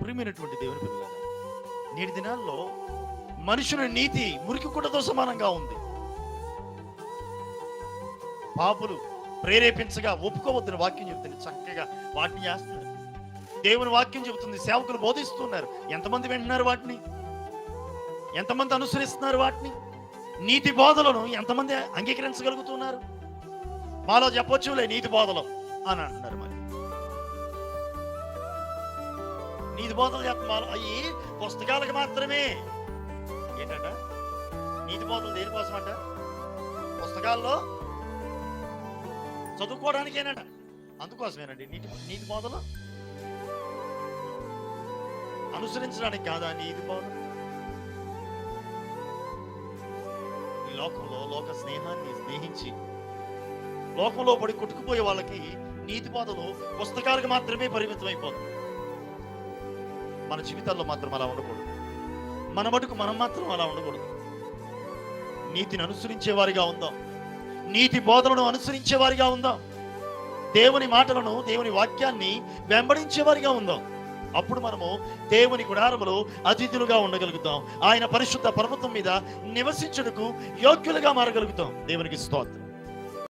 ప్రియమైనటువంటి దేవుని పిల్లలారా, నేటి దినాల్లో మనుషుని నీతి మురికి గుడ్డతో సమానంగా ఉంది. పాపులు ప్రేరేపించగా ఒప్పుకోవద్దని వాక్యం చెబుతుంది, చక్కగా వాటిని చేస్తున్నారు. దేవుని వాక్యం చెబుతుంది, సేవకులు బోధిస్తున్నారు. ఎంతమంది వింటున్నారు వాటిని? ఎంతమంది అనుసరిస్తున్నారు వాటిని? నీతి బోధలను ఎంతమంది అంగీకరించగలుగుతున్నారు? మాలో చెప్పొచ్చులే నీతి బోధలు అని అంటున్నారు. మరి నీతి బోధలు చెప్పాలి, అవి పుస్తకాలకు మాత్రమే. ఏంటంట నీతి బోధలు దేనికోసం అంట? పుస్తకాల్లో చదువుకోవడానికేనంట. అందుకోసమేనండి నీతి బోధలు, అనుసరించడానికి కాదా నీతి బోధలు? ఈ లోకంలో లోక స్నేహాన్ని స్నేహించి లోకంలో పడి కొట్టుకుపోయే వాళ్ళకి నీతి బోధలు పుస్తకాలకు మాత్రమే పరిమితం అయిపోతుంది. మన జీవితాల్లో మాత్రం అలా ఉండకూడదు. మన మటుకు మనం మాత్రం అలా ఉండకూడదు. నీతిని అనుసరించే వారిగా ఉందాం. నీతి బోధనను అనుసరించే వారిగా ఉందాం. దేవుని మాటలను, దేవుని వాక్యాన్ని వెంబడించే వారిగా ఉందాం. అప్పుడు మనము దేవుని గుడారములో అతిథులుగా ఉండగలుగుతాం. ఆయన పరిశుద్ధ పర్వతం మీద నివసించుటకు యోగ్యులుగా మారగలుగుతాం. దేవునికి స్తోత్రం.